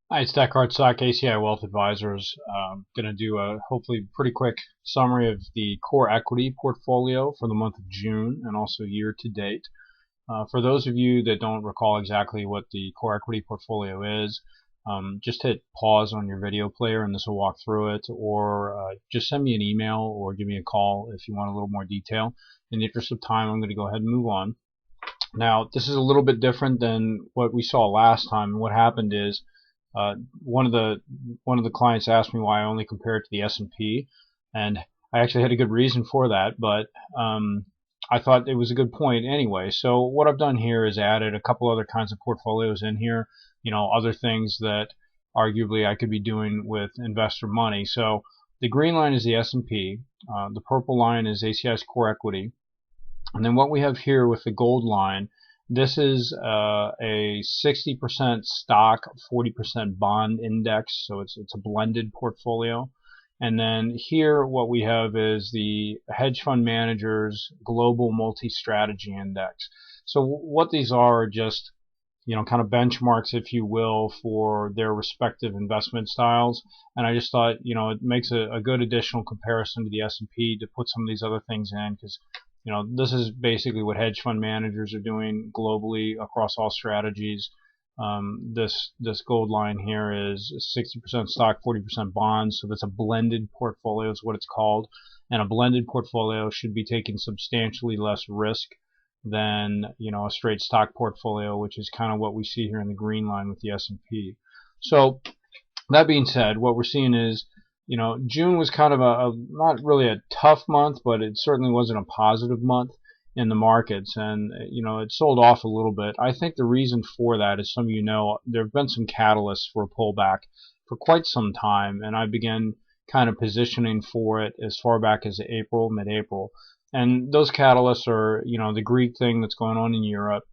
Hi, it's Eckhart Stock, ACI Wealth Advisors. Going to do a hopefully pretty quick summary of the core equity portfolio for the month of June and also year to date. For those of you that don't recall exactly what the core equity portfolio is, just hit pause on your video player and this will walk through it, or just send me an email or give me a call if you want a little more detail. In the interest of time, I'm going to go ahead and move on. Now, this is a little bit different than what we saw last time. What happened is uh, one of the clients asked me why I only compare it to the S&P, and I actually had a good reason for that, but I thought it was a good point anyway. So what I've done here is added a couple other kinds of portfolios in here, other things that arguably I could be doing with investor money. So the green line is the S&P, the purple line is ACI's core equity, and then what we have here with the gold line, this is a 60% stock, 40% bond index, so it's a blended portfolio. And then here what we have is the hedge fund managers global multi-strategy index. So what these are just kind of benchmarks, if you will, for their respective investment styles. And I just thought, it makes a good additional comparison to the S&P to put some of these other things in, because this is basically what hedge fund managers are doing globally across all strategies. This gold line here is 60% stock, 40% bonds, so that's a blended portfolio is what it's called. And a blended portfolio should be taking substantially less risk than a straight stock portfolio, which is kind of what we see here in the green line with the S&P. So that being said, what we're seeing is June was kind of a not really a tough month, but it certainly wasn't a positive month in the markets, and it sold off a little bit. I think the reason for that, as some of you know, there have been some catalysts for a pullback for quite some time, and I began kind of positioning for it as far back as April, mid-April. And those catalysts are, the Greek thing that's going on in Europe.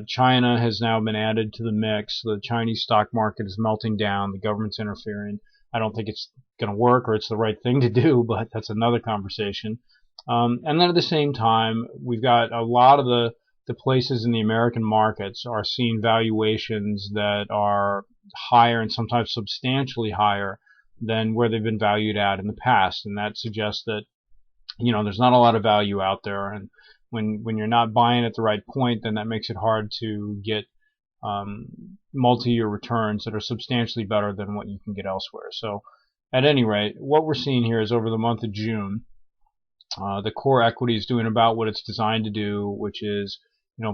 China has now been added to the mix. The Chinese stock market is melting down. The government's interfering. I don't think it's going to work or it's the right thing to do, but that's another conversation. And then at the same time, we've got a lot of the places in the American markets are seeing valuations that are higher and sometimes substantially higher than where they've been valued at in the past. And that suggests that there's not a lot of value out there, and when you're not buying at the right point, then that makes it hard to get multi-year returns that are substantially better than what you can get elsewhere. So at any rate, what we're seeing here is over the month of June, the core equity is doing about what it's designed to do, which is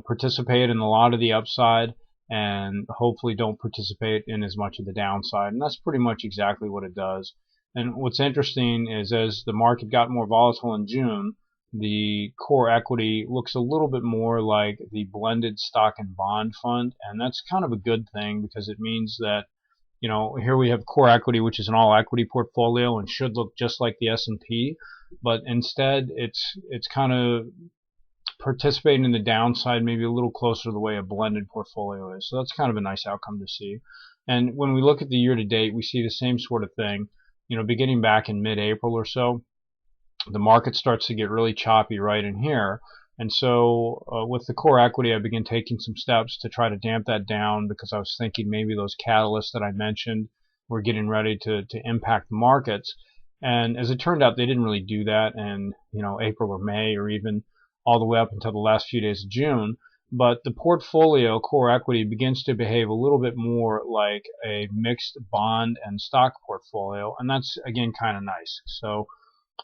participate in a lot of the upside and hopefully don't participate in as much of the downside, and that's pretty much exactly what it does. And what's interesting is as the market got more volatile in June, the core equity looks a little bit more like the blended stock and bond fund, and that's kind of a good thing because it means that here we have core equity, which is an all equity portfolio and should look just like the S&P, but instead it's kind of participating in the downside maybe a little closer to the way a blended portfolio is. So that's kind of a nice outcome to see. And when we look at the year to date, we see the same sort of thing. Beginning back in mid-April or so, the market starts to get really choppy right in here. And so with the core equity, I began taking some steps to try to damp that down because I was thinking maybe those catalysts that I mentioned were getting ready to impact the markets. And as it turned out, they didn't really do that in April or May or even all the way up until the last few days of June. But the portfolio, core equity, begins to behave a little bit more like a mixed bond and stock portfolio, and that's again kind of nice. So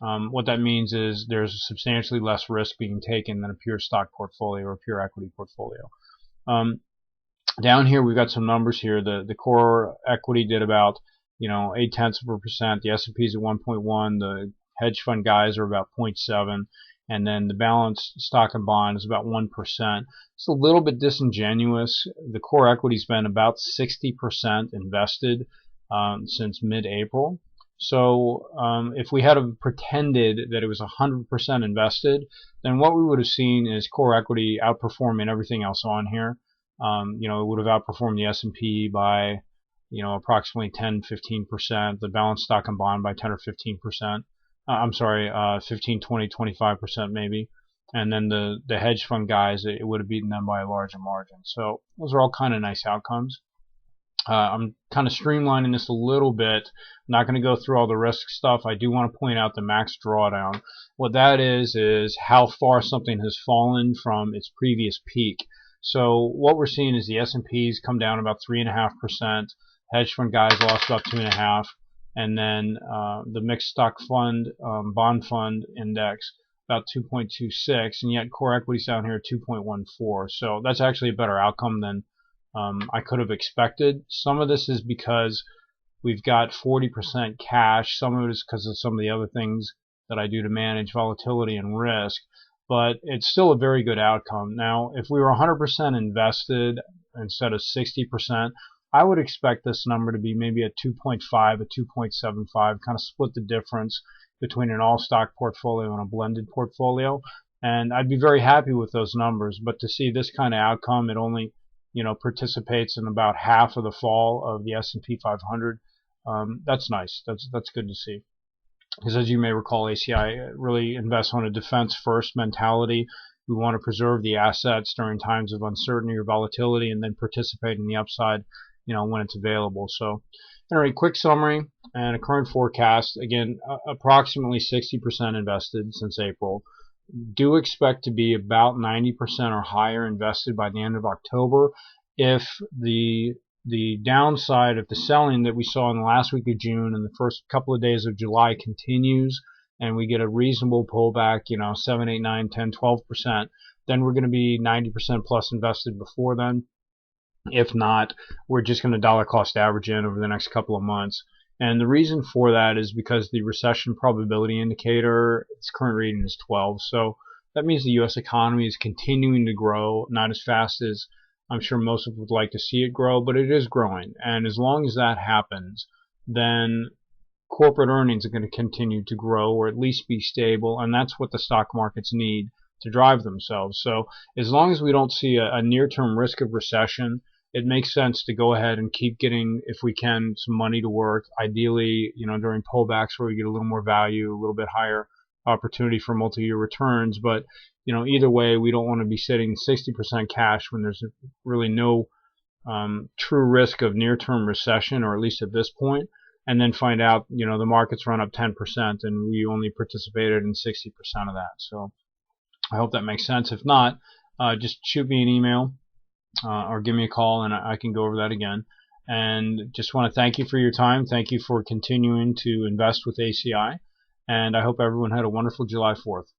what that means is there's substantially less risk being taken than a pure stock portfolio or pure equity portfolio. Down here we've got some numbers here. The core equity did about 0.8%. The S&P is at 1.1. The hedge fund guys are about 0.7. And then the balanced stock and bond is about 1%. It's a little bit disingenuous. The core equity's been about 60% invested since mid-April. So if we had pretended that it was 100% invested, then what we would have seen is core equity outperforming everything else on here. It would have outperformed the S&P by approximately 10-15%, the balanced stock and bond by 10 or 15%. I'm sorry, 15, 20, 25% maybe. And then the hedge fund guys, it would have beaten them by a larger margin. So those are all kind of nice outcomes. I'm kind of streamlining this a little bit. I'm not going to go through all the risk stuff. I do want to point out the max drawdown. What that is how far something has fallen from its previous peak. So what we're seeing is the S&P's come down about 3.5%. Hedge fund guys lost about 2.5%, and then the mixed stock fund bond fund index about 2.26, and yet core equity's down here at 2.14. So that's actually a better outcome than I could have expected. Some of this is because we've got 40% cash. Some of it is because of some of the other things that I do to manage volatility and risk. But it's still a very good outcome. Now, if we were 100% invested instead of 60%, I would expect this number to be maybe a 2.5, a 2.75, kind of split the difference between an all-stock portfolio and a blended portfolio. And I'd be very happy with those numbers. But to see this kind of outcome, it only participates in about half of the fall of the S&P 500. That's nice. That's good to see. Because as you may recall, ACI really invests on a defense first mentality. We want to preserve the assets during times of uncertainty or volatility, and then participate in the upside, when it's available. So, anyway, quick summary and a current forecast. Again, approximately 60% invested since April. Do expect to be about 90% or higher invested by the end of October. If the downside of the selling that we saw in the last week of June and the first couple of days of July continues, and we get a reasonable pullback, 7, 8, 9, 10, 12%, then we're going to be 90% plus invested before then. If not, we're just going to dollar cost average in over the next couple of months. And the reason for that is because the recession probability indicator, its current reading is 12. So that means the U.S. economy is continuing to grow, not as fast as I'm sure most of us would like to see it grow, but it is growing. And as long as that happens, then corporate earnings are going to continue to grow or at least be stable, and that's what the stock markets need to drive themselves. So as long as we don't see a near-term risk of recession, it makes sense to go ahead and keep getting, if we can, some money to work. Ideally, during pullbacks where we get a little more value, a little bit higher opportunity for multi-year returns. But, either way, we don't want to be sitting 60% cash when there's really no true risk of near-term recession, or at least at this point, and then find out, the markets run up 10% and we only participated in 60% of that. So I hope that makes sense. If not, just shoot me an email. Or give me a call and I can go over that again. And just want to thank you for your time. Thank you for continuing to invest with ACI. And I hope everyone had a wonderful July 4th.